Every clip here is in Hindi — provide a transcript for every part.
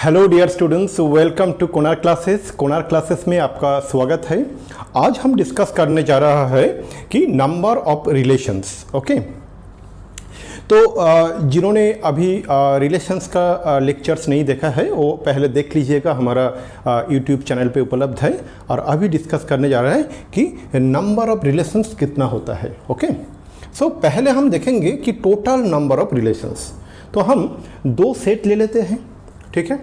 Hello dear students, welcome to Konar classes. Konar classes में आपका स्वागत है। आज हम डिस्कस करने जा रहा है कि नंबर ऑफ रिलेशंस। ओके, तो जिन्होंने अभी रिलेशंस का लेक्चर्स नहीं देखा है वो पहले देख लीजिएगा, हमारा यूट्यूब चैनल पे उपलब्ध है। और अभी डिस्कस करने जा रहा है कि नंबर ऑफ रिलेशंस कितना होता है। ओके, सो पहले हम देखेंगे कि टोटल नंबर ऑफ रिलेशंस। तो हम दो सेट ले लेते हैं, ठीक है।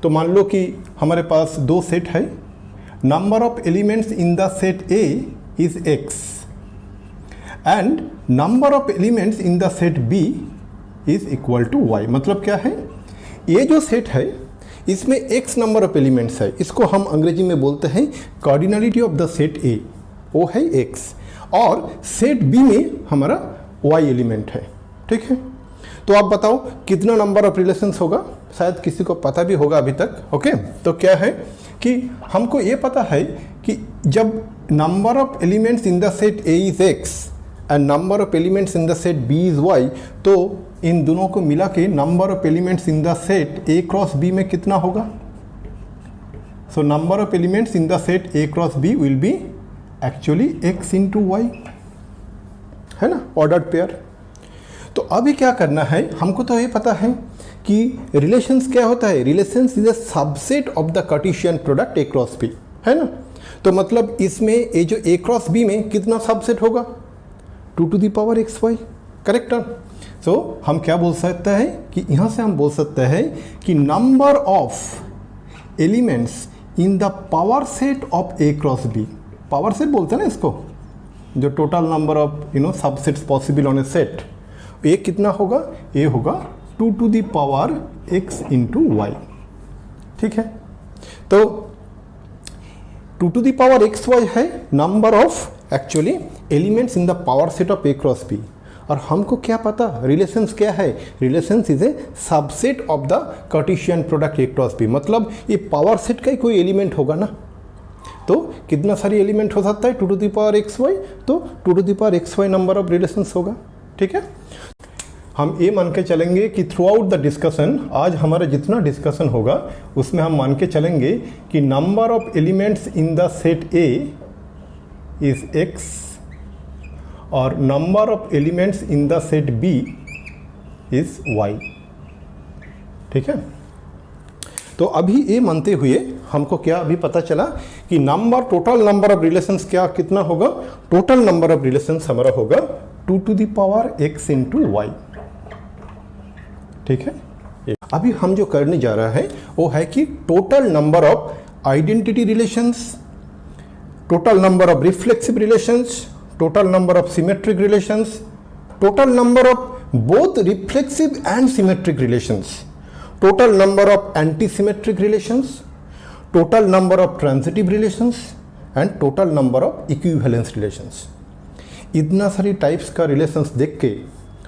तो मान लो कि हमारे पास दो सेट है। Number of elements in the set A is x and number of elements in the set B is equal to y। मतलब क्या है, ये जो सेट है इसमें x नंबर ऑफ एलिमेंट्स है, इसको हम अंग्रेजी में बोलते हैं कार्डिनलिटी ऑफ द सेट ए, वो है x, और सेट बी में हमारा y एलिमेंट है, ठीक है। तो आप बताओ कितना नंबर ऑफ रिलेशंस होगा, शायद किसी को पता भी होगा अभी तक। ओके, तो क्या है कि हमको ये पता है कि जब number of elements in the set A is x and number of elements in the set B is y, तो इन दोनों को मिला के number of elements in the set A cross B में कितना होगा। So number of elements in the set A cross B will be actually x into y, है ना, ऑर्डर्ड पेयर। तो अभी क्या करना है, हमको तो ये पता है कि रिलेशंस क्या होता है। Relations is a subset of the Cartesian product A cross B, है ना। तो मतलब इसमें ये जो ए क्रॉस बी में कितना सबसेट होगा, 2 to the power xy, correct. So हम क्या बोल सकते हैं कि यहाँ से हम बोल सकते हैं कि number of elements in the power set of A cross B, power set बोलते हैं ना इसको, जो total number of subsets possible on a set, ये कितना होगा, ये होगा 2 to the power x into y, ठीक है। तो 2 to the power x y है number of actually elements in the power set of A cross B. और हमको क्या पता रिलेशंस क्या है, relations is a subset of the Cartesian product A cross B. मतलब ये पावर सेट का ही कोई एलिमेंट होगा ना। तो कितना सारी एलिमेंट हो सकता है, 2 to the power x y, तो 2 to the power x y number of relations होगा, ठीक है। हम ये मान के चलेंगे कि थ्रू आउट द डिस्कशन, आज हमारा जितना डिस्कशन होगा उसमें हम मान के चलेंगे कि number of elements in the set A is x और number of elements in the set B is y, ठीक है। तो अभी ये मानते हुए हमको क्या अभी पता चला कि टोटल नंबर ऑफ रिलेशंस क्या कितना होगा, टोटल नंबर ऑफ रिलेशंस हमारा होगा 2 to the power x into y, ठीक है। अभी हम जो करने जा रहा है वो है कि total number of identity relations, total number of reflexive relations, total number of symmetric relations, total number of both reflexive and symmetric relations, total number of anti symmetric relations, total number of transitive relations and total number of equivalence relations. इतना सारी टाइप्स का रिलेशंस देख के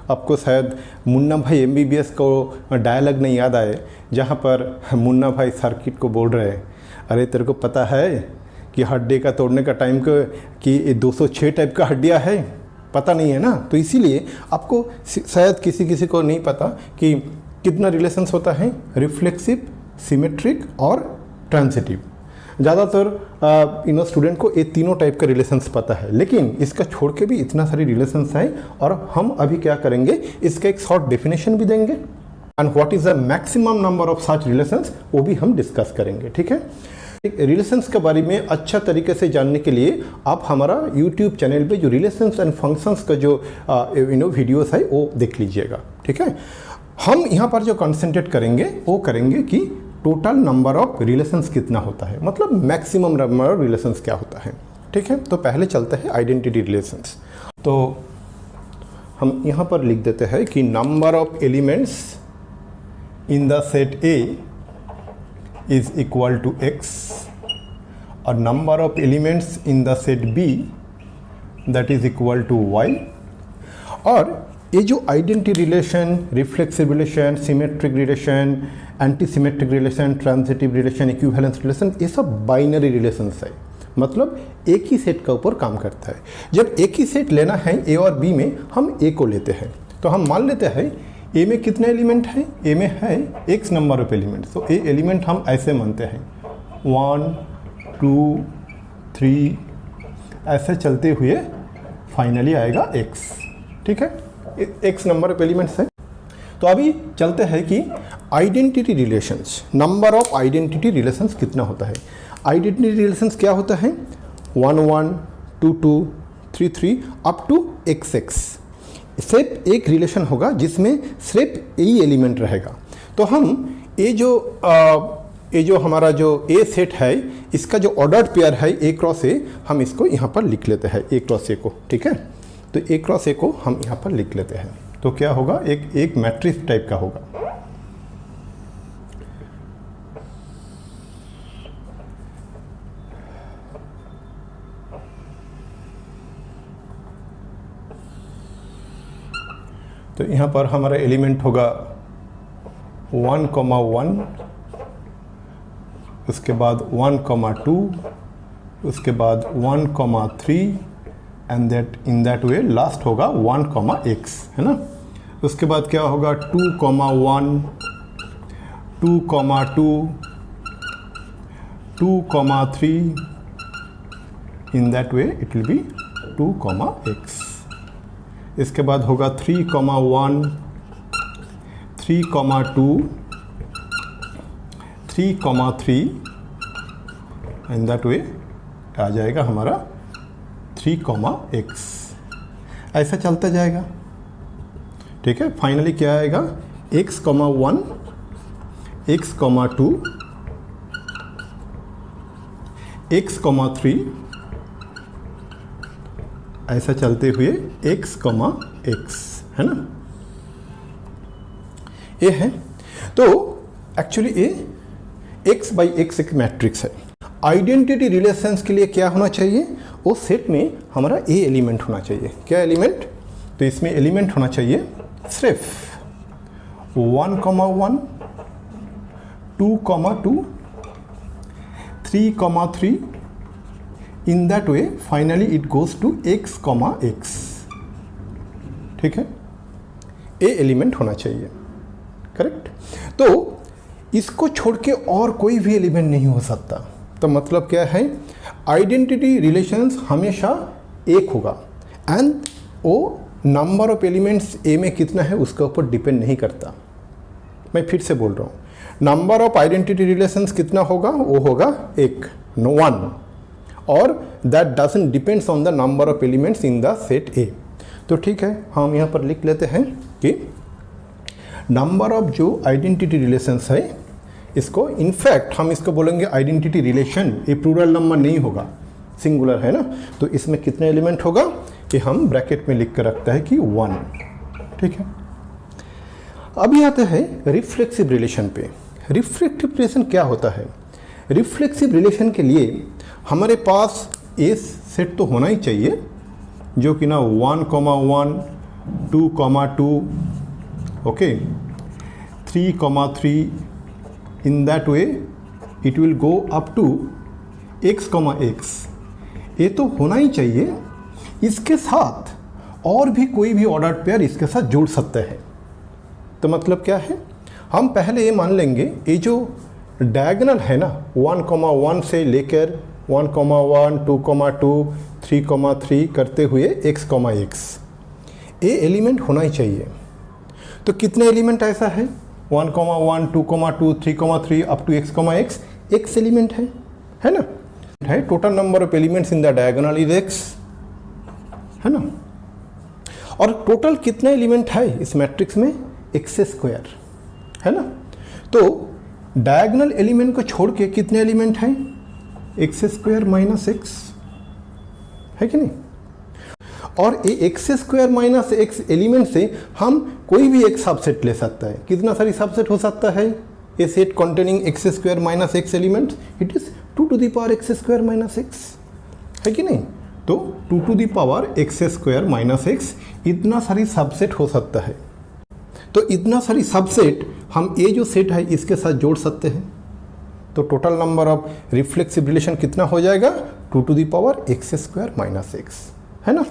आपको शायद मुन्ना भाई MBBS को डायलॉग नहीं याद आए, जहाँ पर मुन्ना भाई सर्किट को बोल रहे हैं, अरे तेरे को पता है कि हड्डी का तोड़ने का टाइम को कि 206 टाइप का हड्डियाँ है, पता नहीं है ना। तो इसीलिए आपको शायद किसी को नहीं पता कि कितना रिलेशंस होता है, रिफ्लेक्सिव, सिमेट्रिक और ट्रांजिटिव। ज़्यादातर स्टूडेंट को ये तीनों टाइप का रिलेशंस पता है, लेकिन इसका छोड़ के भी इतना सारी रिलेशंस हैं। और हम अभी क्या करेंगे, इसका एक शॉर्ट डेफिनेशन भी देंगे and what is the maximum number of such relations, वो भी हम डिस्कस करेंगे, ठीक है। रिलेशंस के बारे में अच्छा तरीके से जानने के लिए आप हमारा यूट्यूब चैनल पे जो रिलेशंस एंड फंक्शंस का जो वीडियोस है वो देख लीजिएगा, ठीक है। हम यहाँ पर जो कंसंट्रेट करेंगे वो करेंगे कि टोटल नंबर ऑफ रिलेशंस कितना होता है, मतलब मैक्सिमम नंबर ऑफ रिलेशंस क्या होता है, ठीक है। तो पहले चलते हैं आइडेंटिटी रिलेशंस। तो हम यहाँ पर लिख देते हैं कि number of elements in the set A is equal to x और number of elements in the set B that is equal to y। और ये जो identity relation, reflexive relation, symmetric relation, anti symmetric relation, transitive relation, equivalence relation, ये सब बाइनरी रिलेशंस है, मतलब एक ही सेट का ऊपर काम करता है। जब एक ही सेट लेना है ए और बी में, हम ए को लेते हैं। तो हम मान लेते हैं ए में कितने एलिमेंट है? ए में है x नंबर ऑफ एलिमेंट। तो ए एलिमेंट हम ऐसे मानते हैं 1 2 3 ऐसे चलते हुए फाइनली आएगा x। ठीक है, x नंबर ऑफ एलिमेंट्स है। तो अभी चलते हैं कि identity relations, number of identity relations कितना होता है। आइडेंटिटी रिलेशंस क्या होता है? 1 1 2 2 3 3 अप टू xx। सिर्फ एक रिलेशन होगा जिसमें सिर्फ यही एलिमेंट रहेगा। तो हम ये जो हमारा जो ए सेट है, इसका जो ऑर्डर्ड पेयर है ए क्रॉस ए, हम इसको यहाँ पर लिख लेते हैं ए क्रॉस ए को। ठीक है, तो ए क्रॉस ए को हम यहाँ पर लिख लेते हैं। तो क्या होगा? एक मैट्रिक्स टाइप का होगा। तो यहाँ पर हमारा एलिमेंट होगा 1 1, उसके बाद 1 2, उसके बाद 1 3 and in that way last होगा 1 x, है ना। उसके बाद क्या होगा? 2 1, 2 2, 2 3, in that way it will be 2 x। इसके बाद होगा 3 1, 3 2, 3 3, इन दैट वे आ जाएगा हमारा 3 x। ऐसा चलता जाएगा। ठीक है, फाइनली क्या आएगा? x 1, x 2, x 3, ऐसा चलते हुए x, है ना। ये है। तो एक्चुअली ये x बाई x एक मैट्रिक्स है। आइडेंटिटी रिलेशंस के लिए क्या होना चाहिए? वो सेट में हमारा ए एलिमेंट होना चाहिए। क्या एलिमेंट? तो इसमें एलिमेंट होना चाहिए सिर्फ 1 1, 2 2, 3 3, in that way finally it goes to x, x। ठीक है, ए एलिमेंट होना चाहिए। करेक्ट। तो इसको छोड़ के और कोई भी एलिमेंट नहीं हो सकता। तो मतलब क्या है? आइडेंटिटी रिलेशंस हमेशा एक होगा एंड वो नंबर ऑफ एलिमेंट्स ए में कितना है उसके ऊपर डिपेंड नहीं करता। मैं फिर से बोल रहा हूँ, नंबर ऑफ आइडेंटिटी रिलेशंस कितना होगा? वो होगा 1 और that doesn't depends on the number of elements in the set ए। तो ठीक है, हम यहाँ पर लिख लेते हैं कि नंबर ऑफ जो आइडेंटिटी रिलेशंस है, इसको इनफैक्ट हम इसको बोलेंगे आइडेंटिटी रिलेशन। ये प्लूरल नंबर नहीं होगा, सिंगुलर है ना। तो इसमें कितने एलिमेंट होगा कि हम ब्रैकेट में लिख कर रखता है कि 1। ठीक है, अभी आते हैं रिफ्लेक्सिव रिलेशन पे। रिफ्लेक्सिव रिलेशन क्या होता है? रिफ्लेक्सिव रिलेशन के लिए हमारे पास ए सेट तो होना ही चाहिए जो कि ना 1 1, 2 2, okay, 3 3, in that way it will go up to x, x। ये तो होना ही चाहिए। इसके साथ और भी कोई भी ऑर्डर्ड पेयर इसके साथ जुड़ सकते हैं। तो मतलब क्या है? हम पहले ये मान लेंगे ये जो डायगोनल है ना 1 1 से लेकर 1 1, 2 2, 3 3 करते हुए x, x, ये एलिमेंट होना ही चाहिए। तो कितने एलिमेंट ऐसा है? 1 1, 2 2, 3 3 up to x, x element है ना। है total number of elements in the diagonal is x, है ना। और टोटल कितने एलिमेंट है इस मैट्रिक्स में? x², है ना। तो डायगोनल एलिमेंट को छोड़ के कितने एलिमेंट हैं? x² - x, है कि नहीं। और ये x² - x एलिमेंट से हम कोई भी एक सबसेट ले सकता है। कितना सारी सबसेट हो सकता है? A set containing x² - x elements, it is 2 to the power x² - x, है कि नहीं। तो 2 to the power x² - x इतना सारी सबसेट हो सकता है। तो इतना सारी सबसेट हम ये जो सेट है इसके साथ जोड़ सकते हैं। तो total number of reflexive relation कितना हो जाएगा? 2 to the power x² - x, है ना।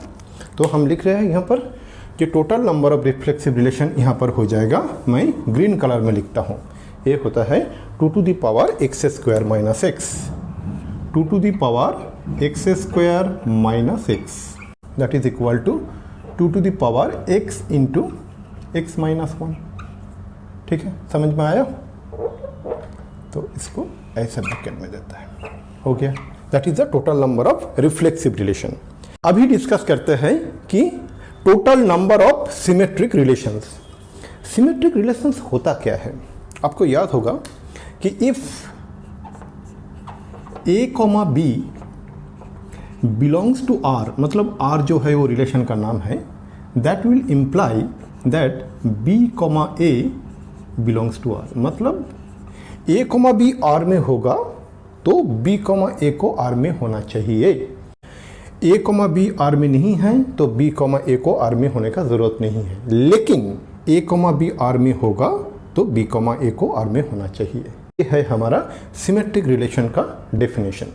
तो हम लिख रहे हैं यहाँ पर कि total number of reflexive relation यहाँ पर हो जाएगा, मैं ग्रीन कलर में लिखता हूँ, ये होता है 2 to the power x square minus x, 2 to the power x square minus x, that is equal to 2 to the power x into x minus 1। ठीक है, समझ में आया? तो इसको ऐसे ब्रैकेट में देता है, हो गया। That is the total number of reflexive relation. अभी डिस्कस करते हैं कि total number of symmetric relations. Symmetric relations होता क्या है? आपको याद होगा कि if a, b belongs to r, मतलब r जो है वो रिलेशन का नाम है, that will imply that b, a belongs to r। मतलब a, b r में होगा तो b, a को r में होना चाहिए। a, b r में नहीं है तो b, a को r में होने का ज़रूरत नहीं है, लेकिन a, b r में होगा तो b, a को r में होना चाहिए। ये है हमारा सिमेट्रिक रिलेशन का definition,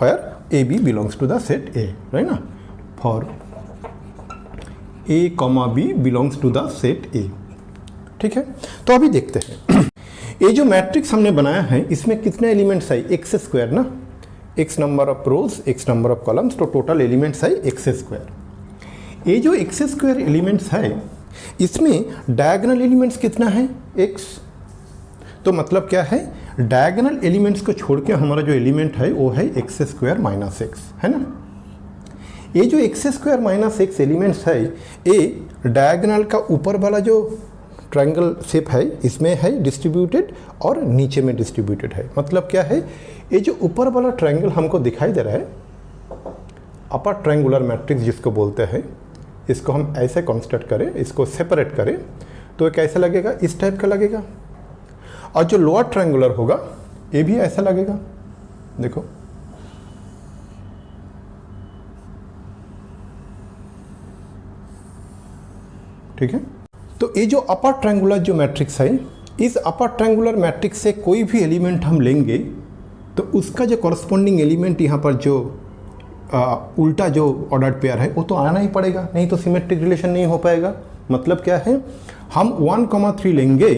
where a, b belongs to the set A, right ना, for a, b belongs to the set A। ठीक है, तो अभी देखते हैं ये जो मैट्रिक्स हमने बनाया है इसमें कितने एलिमेंट्स है? एक्स स्क्वायर ना, x number of rose, x number of columns, तो टोटल एलिमेंट्स है एक्स स्क्वायर। ये जो एक्स स्क्वायर एलिमेंट्स है इसमें डायगोनल एलिमेंट्स कितना है? x। तो मतलब क्या है, डायगोनल एलिमेंट्स को छोड़ के हमारा जो एलिमेंट है वो है एक्स स्क्वायर माइनस एक्स, है ना। ये जो x square minus x elements है ये डायगोनल का ऊपर वाला जो ट्रायंगल शेप है इसमें है डिस्ट्रीब्यूटेड और नीचे में डिस्ट्रीब्यूटेड है। मतलब क्या है, ये जो ऊपर वाला ट्रायंगल हमको दिखाई दे रहा है, अपर ट्रायंगुलर मैट्रिक्स जिसको बोलते हैं, इसको हम ऐसे कंस्ट्रक्ट करें, इसको सेपरेट करें तो ये कैसा लगेगा? इस टाइप का लगेगा। और जो लोअर ट्रायंगुलर होगा ये भी ऐसा लगेगा, देखो। ठीक है, तो ये जो अपर ट्रायंगुलर जो मैट्रिक्स है, इस अपर ट्रायंगुलर मैट्रिक्स से कोई भी एलिमेंट हम लेंगे तो उसका जो कॉरस्पॉन्डिंग एलिमेंट यहाँ पर जो उल्टा जो ऑर्डर्ड पेयर है वो तो आना ही पड़ेगा, नहीं तो सिमेट्रिक रिलेशन नहीं हो पाएगा। मतलब क्या है, हम 1,3 लेंगे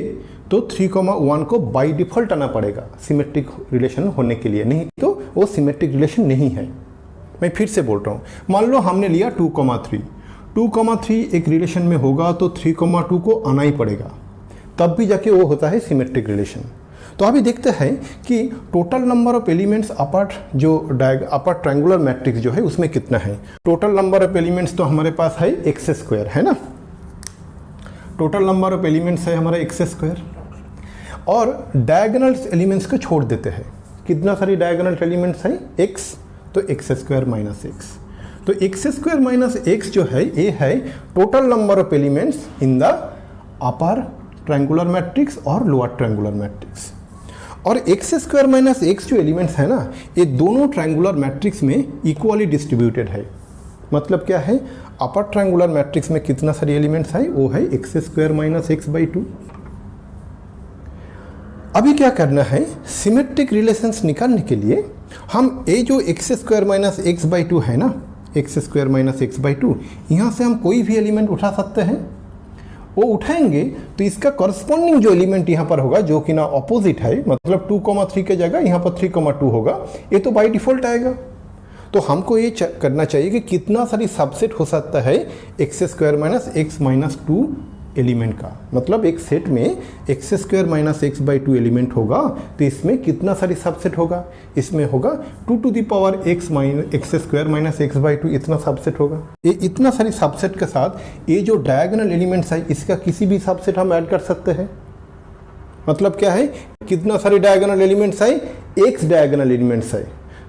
तो 3,1 को बाय डिफ़ॉल्ट आना पड़ेगा सिमेट्रिक रिलेशन होने के लिए, नहीं तो वो सिमेट्रिक रिलेशन नहीं है। मैं फिर से बोल रहा हूँ, मान लो हमने लिया 2,3, 2,3 एक रिलेशन में होगा तो 3,2 को आना ही पड़ेगा, तब भी जाके वो होता है सिमेट्रिक रिलेशन। तो अभी देखते हैं कि total number of elements upper triangular matrix जो है उसमें कितना है। टोटल नंबर ऑफ एलिमेंट्स तो हमारे पास है एक्स स्क्वायर, है ना। टोटल नंबर ऑफ एलिमेंट्स है हमारा एक्स स्क्वायर, और डायगोनल एलिमेंट्स को छोड़ देते हैं। कितना सारी डायगोनल एलिमेंट्स है? एक्स, तो एक्स स्क्वायर माइनस एक्स, तो एक्स स्क्वायर माइनस एक्स जो है ये है total number of elements in the upper triangular matrix और लोअर ट्रायंगुलर मैट्रिक्स। और एक्स स्क्वायर माइनस एक्स जो एलिमेंट्स है ना, ये दोनों ट्रायंगुलर मैट्रिक्स में इक्वली डिस्ट्रीब्यूटेड है। मतलब क्या है, अपर ट्रायंगुलर मैट्रिक्स में कितना सारी एलिमेंट्स है? वो है x square minus x by 2। अभी क्या करना है, सिमेट्रिक रिलेशंस निकालने के लिए हम ये जो x square minus x by 2 है ना, x square minus x by 2, यहाँ से हम कोई भी एलिमेंट उठा सकते हैं। वो उठाएंगे तो इसका करस्पॉन्डिंग जो एलिमेंट यहाँ पर होगा जो कि ना ऑपोजिट है, मतलब 2,3 के जगह यहाँ पर 3,2 होगा, ये तो बाय डिफ़ॉल्ट आएगा। तो हमको ये करना चाहिए कि कितना सारी सबसेट हो सकता है x square minus x minus 2 element का। मतलब एक सेट में x square minus x by 2 element होगा तो इसमें कितना सारी सबसेट होगा? इसमें होगा 2 to the power x square minus x by 2, इतना सबसेट होगा। ये इतना सारी सबसेट के साथ ये जो डायगोनल एलिमेंट्स है इसका किसी भी सबसेट हम ऐड कर सकते हैं। मतलब क्या है, कितना सारी डायगोनल एलिमेंट्स है? एक्स डायगोनल एलिमेंट्स है,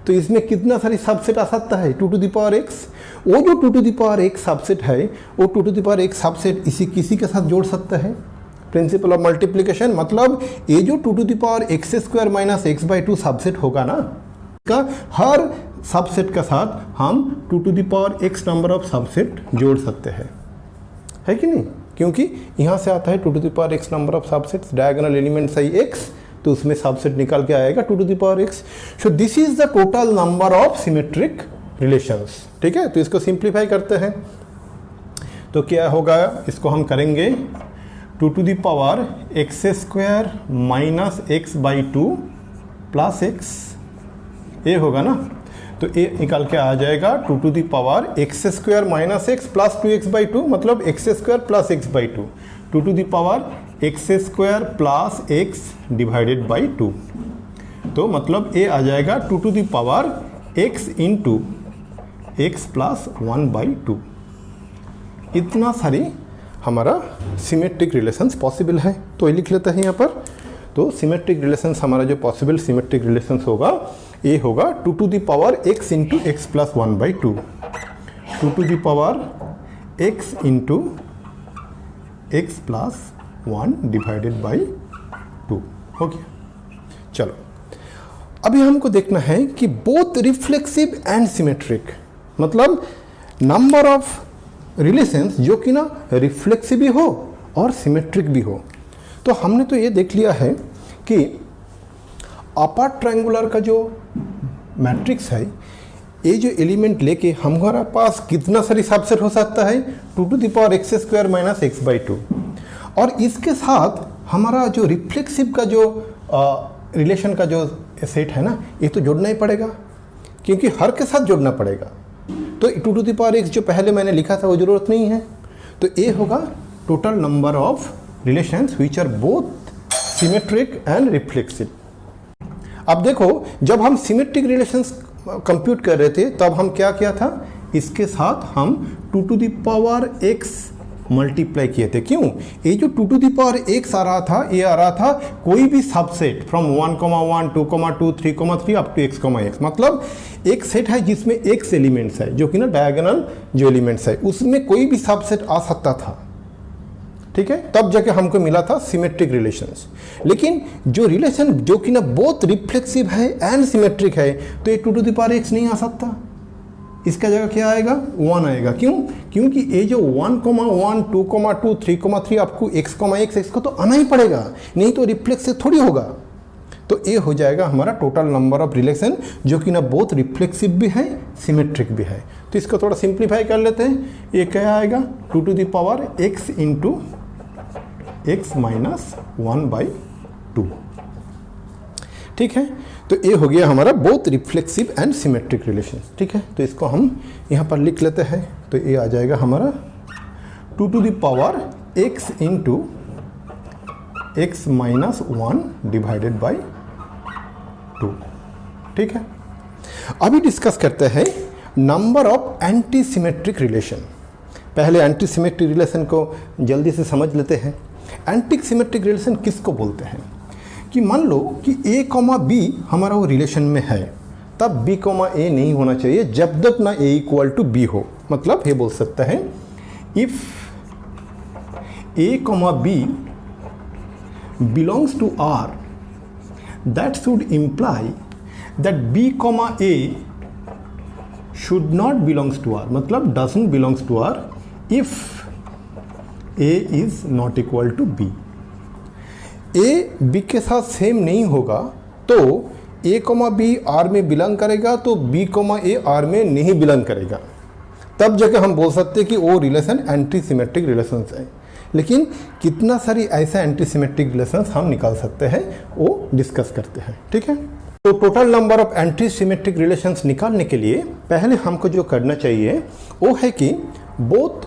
तो इसमें कितना सारी सबसेट आ सकता है? 2 to the power x। वो जो 2 to the power x subset है वो 2 to the power x subset किसी के साथ जोड़ सकता है, प्रिंसिपल ऑफ मल्टीप्लिकेशन। मतलब ये जो 2 to the power x square minus x by 2 subset होगा ना, का हर सबसेट के साथ हम 2 to the power x number of subset जोड़ सकते हैं, है कि नहीं? क्योंकि यहाँ से आता है 2 to the power x number of subsets, diagonal elements है x, तो उसमें सबसेट निकाल के आएगा 2 to the power x। So this is the total number of symmetric relations. ठीक है, तो इसको सिंप्लीफाई करते हैं तो क्या होगा, इसको हम करेंगे 2 to the power x square minus x by 2 plus x, ये होगा ना। तो ये निकाल के आ जाएगा 2 to the power x square minus x plus 2x by 2, मतलब x square plus x by 2, 2 to the power x square plus x divided by 2। तो मतलब ये आ जाएगा 2 to the power x into x plus 1 by 2। इतना सारी हमारा सिमेट्रिक रिलेशंस पॉसिबल है। तो ये लिख लेते हैं यहाँ पर। तो सिमेट्रिक रिलेशंस हमारा जो पॉसिबल सिमेट्रिक रिलेशंस होगा ये होगा 2 to the power x into x plus 1 by 2, 2 to the power x into x plus 1 divided by 2 हो गया। चलो अभी हमको देखना है कि बोथ रिफ्लेक्सिव एंड सिमेट्रिक, मतलब नंबर ऑफ रिलेशंस जो कि ना रिफ्लेक्सिव भी हो और सिमेट्रिक भी हो। तो हमने तो ये देख लिया है कि अपर ट्रायंगुलर का जो मैट्रिक्स है, ये जो एलिमेंट लेके हमारा पास कितना सारी सबसेट हो सकता है, 2 to the power x square minus x by 2। और इसके साथ हमारा जो रिफ्लेक्सिव का जो रिलेशन का जो सेट है ना, ये तो जोड़ना ही पड़ेगा, क्योंकि हर के साथ जोड़ना पड़ेगा। तो 2 टू द पावर एक्स जो पहले मैंने लिखा था वो ज़रूरत नहीं है। तो ये होगा total number of relations which are both symmetric and reflexive. अब देखो, जब हम सिमेट्रिक रिलेशंस कंप्यूट कर रहे थे तब हम क्या किया था, इसके साथ हम 2 to the power x multiply किए थे। क्यों? ये जो 2 टू द पावर x आ रहा था, ये आ रहा था कोई भी subset from 1,1, 2,2, 3,3 up to x, मतलब एक सेट है जिसमें x एलिमेंट्स है, जो कि ना डायगोनल जो एलिमेंट्स है उसमें कोई भी सबसेट आ सकता था। ठीक है, तब जाके हमको मिला था सिमेट्रिक रिलेशंस। लेकिन जो रिलेशन जो कि ना बोथ रिफ्लेक्सिव है एंड सिमेट्रिक है, तो ये 2 टू द पावर x नहीं आ सकता। इसका जगह क्या आएगा, 1 आएगा। क्यों? क्योंकि ये जो 1,1, 2,2, 3,3 आपको x को तो आना ही पड़ेगा, नहीं तो रिफ्लेक्सिव थोड़ी होगा। तो ये हो जाएगा हमारा टोटल नंबर ऑफ रिलेशन जो कि ना बोथ रिफ्लेक्सिव भी है सिमेट्रिक भी है। तो इसको थोड़ा सिंप्लीफाई कर लेते हैं। ये क्या आएगा, 2 to the power x into x minus 1 by 2। ठीक है, तो ये हो गया हमारा both reflexive and symmetric relation. ठीक है, तो इसको हम यहाँ पर लिख लेते हैं। तो ये आ जाएगा हमारा 2 to the power x into x minus 1 divided by 2। ठीक है, अभी डिस्कस करते हैं number of anti symmetric relation. पहले एंटी सिमेट्रिक रिलेशन को जल्दी से समझ लेते हैं। एंटी सिमेट्रिक रिलेशन किसको बोलते हैं, कि मान लो कि a, b हमारा वो रिलेशन में है, तब b, a नहीं होना चाहिए जब तक ना a इक्वल टू b हो। मतलब ये बोल सकते हैं if a, b belongs to R, that should imply that b, a should not belongs to R, मतलब doesn't belongs to R if a is not equal to b। a b के साथ सेम नहीं होगा तो a, b R में बिलोंग करेगा, तो b, a R में नहीं बिलोंग करेगा। तब जाके हम बोल सकते हैं कि वो रिलेशन एंटी सिमेट्रिक रिलेशंस है। लेकिन कितना सारी ऐसा एंटी सिमेट्रिक रिलेशंस हम निकाल सकते हैं वो डिस्कस करते हैं। ठीक है, तो total number of anti symmetric relations निकालने के लिए पहले हमको जो करना चाहिए वो है कि बोथ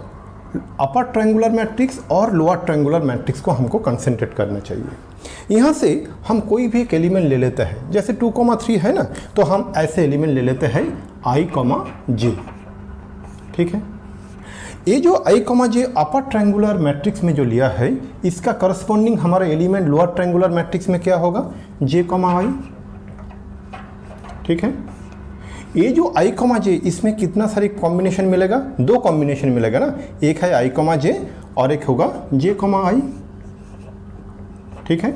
अपर ट्रायंगुलर मैट्रिक्स और लोअर ट्रायंगुलर मैट्रिक्स को हमको कंसंट्रेट करना चाहिए। यहाँ से हम कोई भी एक एलिमेंट ले लेते हैं, जैसे 2,3 है ना, तो हम ऐसे एलिमेंट ले लेते हैं i, j। ठीक है, ये जो i, j upper triangular matrix में जो लिया है, इसका करस्पॉन्डिंग हमारा एलिमेंट लोअर ट्रायंगुलर मैट्रिक्स में क्या होगा, j, i। ठीक है, ये जो i, j इसमें कितना सारी कॉम्बिनेशन मिलेगा, 2 कॉम्बिनेशन मिलेगा ना, एक है i, j और एक होगा j, i। ठीक है,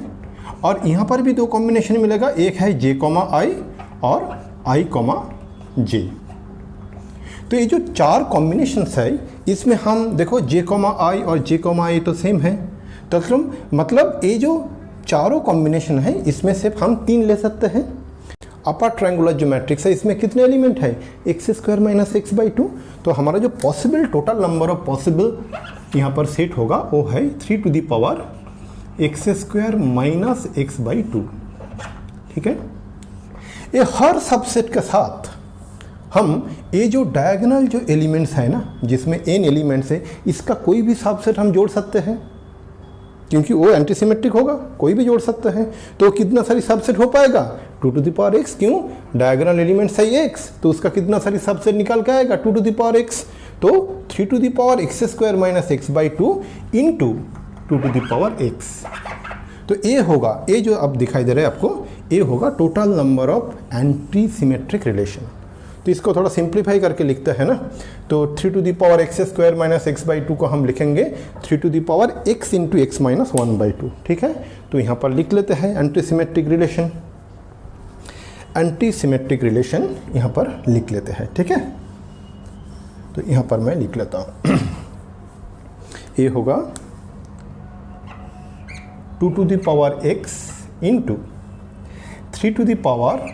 और यहाँ पर भी 2 कॉम्बिनेशन मिलेगा, एक है j, i और i, j। तो ये जो 4 कॉम्बिनेशंस है इसमें हम देखो j, i और j, i तो सेम है, तो मतलब ये जो चारों कॉम्बिनेशन है इसमें सिर्फ हम 3 ले सकते हैं। अपर ट्रायंगुलर जो मैट्रिक्स है इसमें कितने एलिमेंट है, x square minus x by two. तो हमारा जो possible total number of possible यहाँ पर सेट होगा वो है 3 to the power x square minus x by two. ठीक है, ये हर सबसेट के साथ हम ये जो डायगोनल जो एलिमेंट्स है ना, जिसमें n एलिमेंट्स है, इसका कोई भी सबसेट हम जोड़ सकते हैं क्योंकि वो एंटीसिमेट्रिक होगा, कोई भी जोड़ सकते हैं। तो कितना सारी सबसेट हो पाएगा, 2 टू द पावर x, क्यों, डायगोनल एलिमेंट्स है x, तो उसका कितना सारी सबसेट निकाल के आएगा 2 टू द पावर x। तो 3 to the power x square minus x by two into 2 to the power x। तो ये होगा, ये जो अब दिखाई दे रहा है आपको, ये होगा total number of anti symmetric relation. तो इसको थोड़ा सिंप्लीफाई करके लिखते हैं ना, तो 3 to the power x square minus x by two को हम लिखेंगे 3 to the power x into x minus 1 by two. ठीक है, तो यहाँ पर लिख लेते हैं anti symmetric relation, anti symmetric relation यहाँ पर लिख लेते हैं। ठीक है, तो यहाँ पर मैं लिख लेता हूँ, ये होगा 2 to the power x into 3 to the power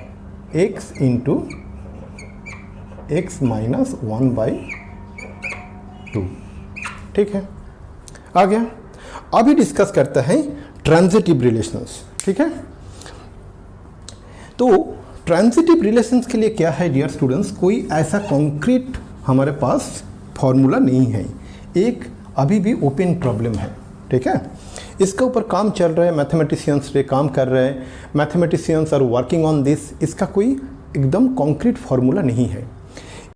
x into x minus 1 by two. ठीक है, आ गया। अभी डिस्कस करते हैं ट्रांजिटिव रिलेशंस। ठीक है, तो ट्रांजिटिव रिलेशंस के लिए क्या है डियर स्टूडेंट्स, कोई ऐसा कॉन्क्रीट हमारे पास फॉर्मूला नहीं है, एक अभी भी ओपन प्रॉब्लम है। ठीक है, इसके ऊपर काम चल रहा है, मैथमेटिशियंस पे काम कर रहे हैं, mathematicians are working on this. इसका कोई एकदम कॉन्क्रीट फार्मूला नहीं है।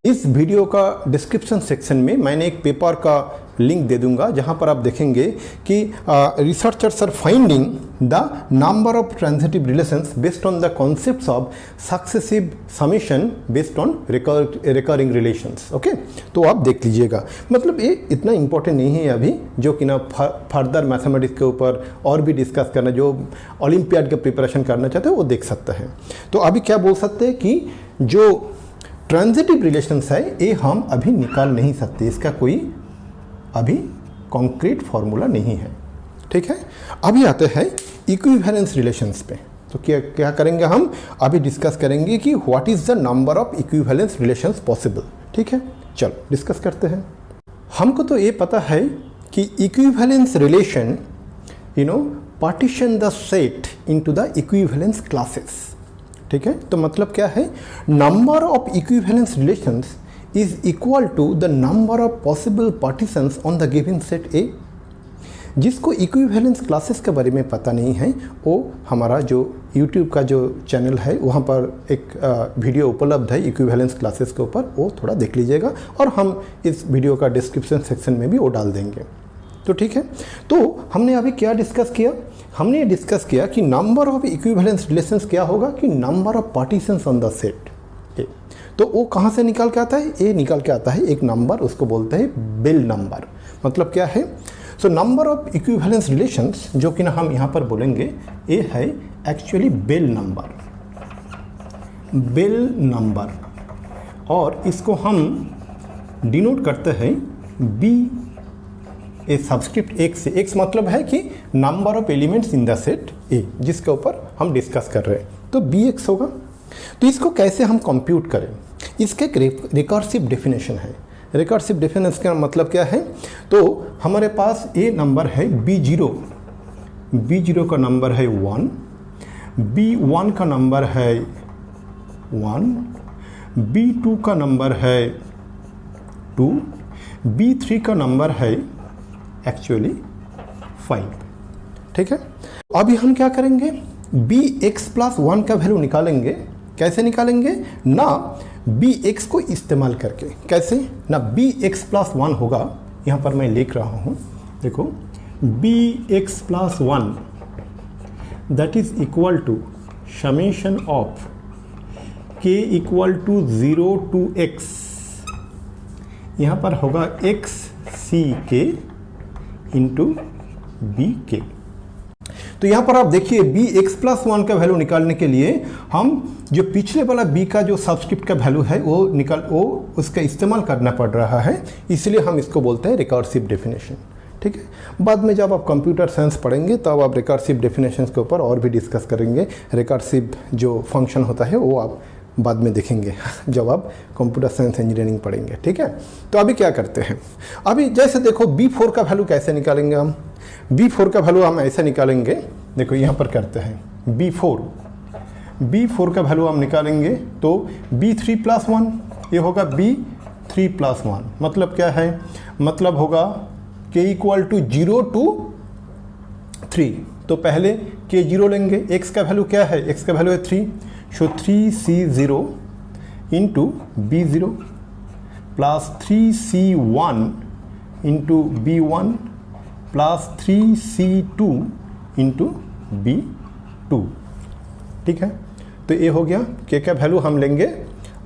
इस वीडियो का डिस्क्रिप्शन सेक्शन में मैंने एक पेपर का लिंक दे दूंगा, जहां पर आप देखेंगे कि researchers are finding the number of transitive relations based on the concepts of successive summation based on recurring relations. Okay, तो आप देख लीजिएगा, मतलब ये इतना इंपॉर्टेंट नहीं है अभी, जो कि ना फर्दर मैथमेटिक्स के ऊपर और भी डिस्कस करना, जो ओलंपियाड के प्रिपरेशन करना चाहते हैं वो देख सकते हैं। तो अभी क्या बोल सकते हैं कि जो ट्रांजिटिव रिलेशंस है ये हम अभी निकाल नहीं सकते, इसका कोई अभी कॉन्क्रीट फॉर्मूला नहीं है। ठीक है, अभी आते हैं इक्विवेलेंस रिलेशंस पे। तो क्या करेंगे हम, अभी डिस्कस करेंगे कि what is the number of equivalence relations possible. ठीक है, चलो डिस्कस करते हैं। हमको तो ये पता है कि equivalence relation partition the set into the equivalence classes. ठीक है, तो मतलब क्या है, number of equivalence relations is equal to the number of possible partitions on the given set A. जिसको इक्विवेलेंस क्लासेस के बारे में पता नहीं है, वो हमारा जो यूट्यूब का जो चैनल है वहाँ पर एक वीडियो उपलब्ध है इक्विवेलेंस क्लासेस के ऊपर, वो थोड़ा देख लीजिएगा, और हम इस वीडियो का डिस्क्रिप्शन सेक्शन में भी वो डाल देंगे। तो ठीक है, तो हमने अभी क्या डिस्कस किया, हमने डिस्कस किया कि नंबर ऑफ इक्विवेलेंस रिलेशंस क्या होगा कि number of partitions on the set ए। तो वो कहाँ से निकाल के आता है, ए निकाल के आता है एक नंबर, उसको बोलते हैं बेल नंबर। मतलब क्या है, so number of equivalence relations जो कि ना हम यहाँ पर बोलेंगे, ये है actually Bell number, Bell number, और इसको हम डिनोट करते हैं बी ए सब्सक्रिप्ट x से। x मतलब है कि number of elements in the set A, जिसके ऊपर हम डिस्कस कर रहे हैं, तो bx होगा। तो इसको कैसे हम कंप्यूट करें, इसके एक रिकर्सिव डेफिनेशन है। रिकर्सिव डेफिनेशन का मतलब क्या है, तो हमारे पास ए नंबर है b0, b0 का नंबर है 1, b1 का नंबर है 1, b2 का नंबर है 2, b3 का नंबर है एक्चुअली 5। ठीक है, अभी हम क्या करेंगे, bx प्लस 1 का वैल्यू निकालेंगे। कैसे निकालेंगे ना, bx को इस्तेमाल करके। कैसे ना, bx प्लस 1 होगा, यहाँ पर मैं लिख रहा हूँ, देखो bx plus 1 that is equal to summation of k equal to 0 to x, यहाँ पर होगा x c k into B k. तो यहाँ पर आप देखिए बी एक्स प्लस 1 का वैल्यू निकालने के लिए हम जो पिछले वाला बी का जो सब्सक्रिप्ट का वैल्यू है वो उसका इस्तेमाल करना पड़ रहा है, इसलिए हम इसको बोलते हैं रिकर्सिव डेफिनेशन। ठीक है। बाद में जब आप कंप्यूटर साइंस पढ़ेंगे तब आप रिकर्सिव डेफिनेशंस के ऊपर और भी डिस्कस करेंगे। रिकर्सिव जो फंक्शन होता है वो आप बाद में देखेंगे जब आप कंप्यूटर साइंस इंजीनियरिंग पढ़ेंगे, ठीक है। तो अभी क्या करते हैं, अभी जैसे देखो B4 का वैल्यू कैसे निकालेंगे हम। B4 का वैल्यू हम ऐसे निकालेंगे, देखो यहाँ पर करते हैं B4 का वैल्यू हम निकालेंगे तो B3 + 1, ये होगा B3 + 1, मतलब क्या है, मतलब होगा k = 0 to 3। तो पहले k 0 लेंगे, x का वैल्यू क्या है, x का वैल्यू है 3, सो 3c0 into B0 plus 3c1 into B1 plus 3c2 into B2, ठीक है। तो ये हो गया, k का वैल्यू हम लेंगे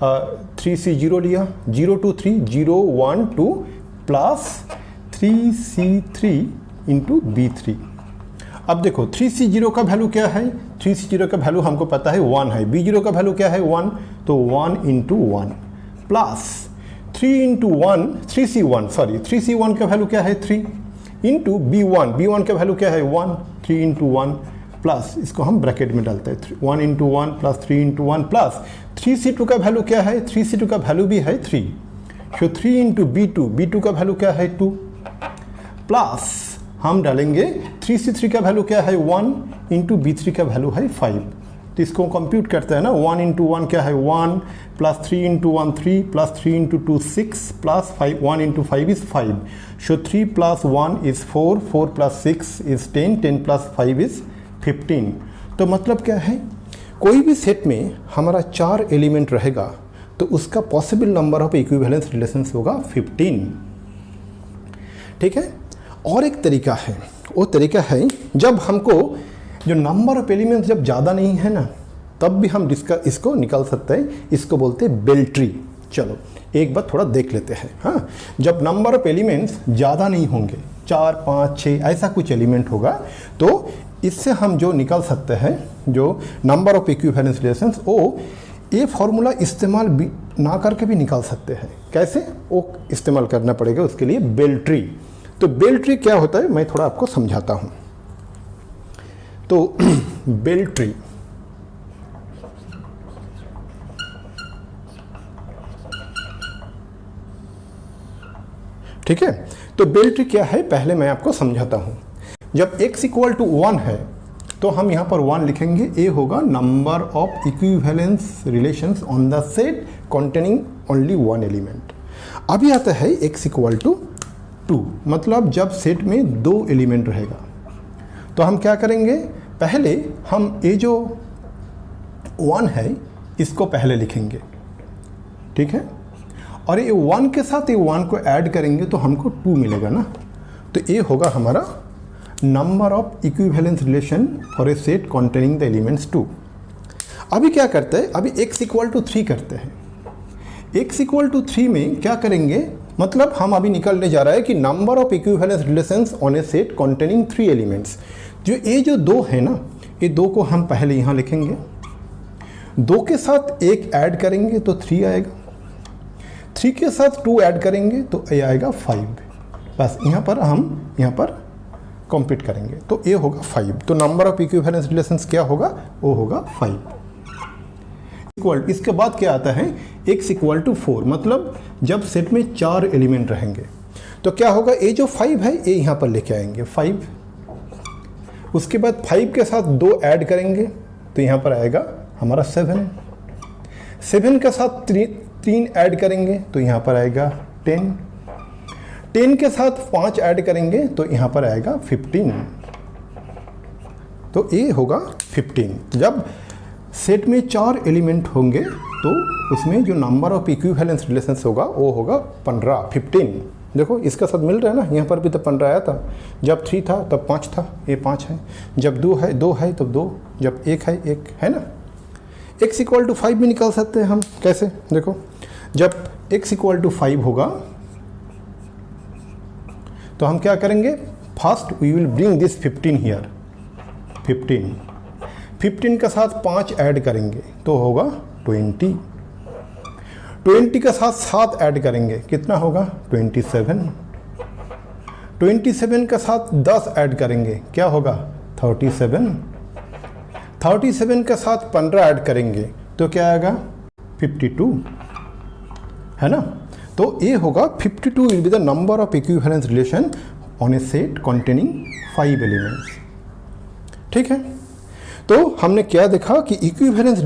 3c0 लिया, 0 to 3, 0 1 2 plus 3c3 into B3। अब देखो 3c0 का वैल्यू क्या है, 3c0 का वैल्यू हमको पता है 1 है, B0 का वैल्यू क्या है 1, तो 1 इंटू 1 प्लस 3 इंटू 1 3c1 का वैल्यू क्या है 3 इंटू B1 का वैल्यू क्या है 1, 3 इंटू 1 प्लस, इसको हम ब्रैकेट में डालते हैं 1 into 1 plus 3 into 1 plus 3c2 का वैल्यू क्या है, 3c2 का वैल्यू भी है 3, सो 3 इंटू B2 का वैल्यू क्या है 2 प्लस हम डालेंगे 3c3 का वैल्यू क्या है 1 इंटू B3 का वैल्यू है 5। तो इसको कंप्यूट करते हैं ना, 1 इंटू 1 क्या है 1 plus 3 into 1 3 plus 3 into 2 6 plus 5 1 into 5 is 5, so 3 plus 1 is 4, 4 plus 6 is 10, 10 plus 5 is 15। तो मतलब क्या है, कोई भी सेट में हमारा 4 एलिमेंट रहेगा तो उसका possible number of equivalence relations होगा 15, ठीक है। और एक तरीका है, वो तरीका है जब हमको जो नंबर ऑफ एलिमेंट्स जब ज़्यादा नहीं है ना, तब भी हम इसको निकाल सकते हैं, इसको बोलते हैं बेल ट्री। चलो एक बार थोड़ा देख लेते हैं। हाँ, जब नंबर ऑफ एलिमेंट्स ज़्यादा नहीं होंगे, 4 5 6 ऐसा कुछ एलिमेंट होगा, तो इससे हम जो निकाल सकते हैं जो नंबर ऑफ इक्विवेलेंस रिलेशंस, वो ये फॉर्मूला इस्तेमाल ना करके भी निकाल सकते हैं। कैसे, वो इस्तेमाल करना पड़ेगा उसके लिए बेल ट्री। तो बेल ट्री क्या होता है मैं थोड़ा आपको समझाता हूं। तो बेल ट्री, ठीक है। तो बेल ट्री क्या है पहले मैं आपको समझाता हूं। जब x = 1 है तो हम यहां पर 1 लिखेंगे, ये होगा number of equivalence relations on the set containing only 1 element. अभी आता है x = 2, मतलब जब सेट में 2 एलिमेंट रहेगा तो हम क्या करेंगे, पहले हम ये जो 1 है इसको पहले लिखेंगे, ठीक है। और ये 1 के साथ ये 1 को ऐड करेंगे तो हमको 2 मिलेगा ना, तो ये होगा हमारा number of equivalence relation for a set containing the elements 2। अभी क्या करते हैं, अभी x = 3 करते हैं। x = 3 में क्या करेंगे, मतलब हम अभी निकालने जा रहा है कि number of equivalence relations on a set containing 3 elements. जो 2 है ना, ये 2 को हम पहले यहाँ लिखेंगे, 2 के साथ 1 ऐड करेंगे तो 3 आएगा, 3 के साथ 2 ऐड करेंगे तो ये आएगा 5। बस यहाँ पर कंप्लीट करेंगे तो ये होगा 5। तो नंबर ऑफ इक्विवेलेंस रिलेशंस क्या होगा, वो होगा 5। इसके बाद क्या आता है, x = 4, मतलब जब सेट में 4 एलिमेंट रहेंगे तो क्या होगा, ये जो 5 है ये यहाँ पर लेके आएंगे 5, उसके बाद 5 के साथ 2 ऐड करेंगे तो यहाँ पर आएगा हमारा 7, 7 के साथ 3 ऐड करेंगे तो यहाँ पर आएगा 10, 10 के साथ 5 ऐड करेंगे तो यहाँ पर आएगा 15, तो ये होगा 15। जब सेट में 4 एलिमेंट होंगे तो उसमें जो नंबर ऑफ इक्विवेलेंस रिलेशंस होगा वो होगा 15। देखो इसका साथ मिल रहा है ना, यहाँ पर भी तो 15 आया था, जब 3 था तब 5 था, ये 5 है, जब 2 है तब 2, जब 1 है ना। x = 5 भी निकाल सकते हैं हम, कैसे, देखो जब x = 5 होगा तो हम क्या करेंगे, first we will bring this 15 here, 15 के साथ 5 ऐड करेंगे तो होगा 20, 20 के साथ 7 ऐड करेंगे कितना होगा 27, 27 के साथ 10 ऐड करेंगे, क्या होगा 37। 37 के साथ 15 ऐड करेंगे तो क्या आएगा 52, है ना। तो ये होगा 52 will be the number of equivalence relation on a set containing 5 elements. ठीक है, तो हमने क्या देखा कि इक्विवेलेंस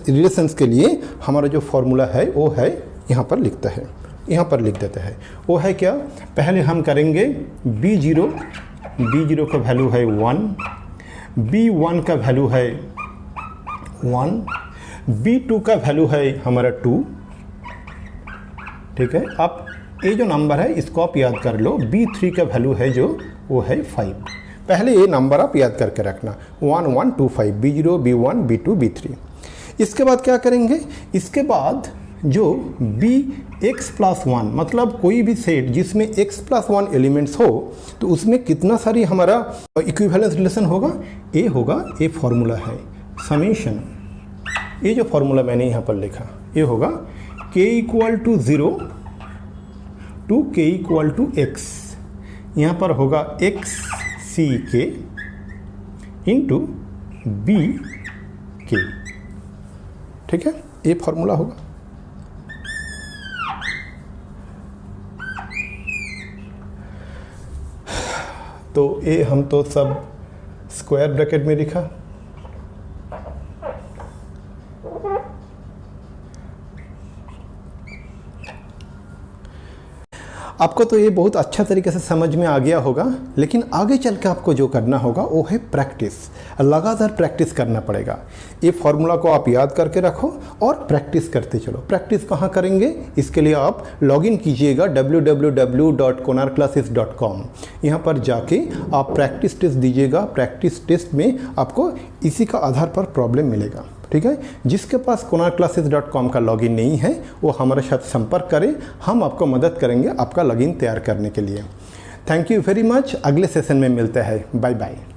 रिलेशंस के लिए हमारा जो फॉर्मूला है वो है यहाँ पर लिखता है, यहाँ पर लिख देते हैं। वो है क्या, पहले हम करेंगे B0 का वैल्यू है 1, B1 का वैल्यू है 1, B2 का वैल्यू है हमारा 2। ठीक है, आप ये जो नंबर है इसको आप याद कर लो। B3 का वैल्यू है जो वो है 5। पहले ये नंबर आप याद करके रखना 1 1 2 5, B0 B1 B2 B3। इसके बाद क्या करेंगे, इसके बाद जो Bx+1 मतलब कोई भी सेट जिसमें x+1 एलिमेंट्स हो तो उसमें कितना सारी हमारा इक्विवेलेंस रिलेशन होगा, ये होगा, ये फॉर्मूला है समेशन। ये जो फॉर्मूला मैंने यहाँ पर लिखा ये होगा k = 0 टू k = x, यहाँ पर होगा xck इंटू bk। ठीक है, ये फॉर्मूला होगा। तो ये हम तो सब स्क्वायर ब्रैकेट में लिखा। आपको तो ये बहुत अच्छा तरीके से समझ में आ गया होगा, लेकिन आगे चल के आपको जो करना होगा वो है प्रैक्टिस। लगातार प्रैक्टिस करना पड़ेगा। ये फॉर्मूला को आप याद करके रखो और प्रैक्टिस करते चलो। प्रैक्टिस कहाँ करेंगे, इसके लिए आप लॉगिन कीजिएगा www.konarclasses.com। यहाँ पर जाके आप प्रैक्टिस टेस्ट दीजिएगा। प्रैक्टिस टेस्ट में आपको इसी का आधार पर प्रॉब्लम मिलेगा। ठीक है, जिसके पास konarclasses.com का लॉगिन नहीं है वो हमारे साथ संपर्क करें, हम आपको मदद करेंगे आपका लॉगिन तैयार करने के लिए। Thank you very much. अगले सेशन में मिलते हैं। Bye bye.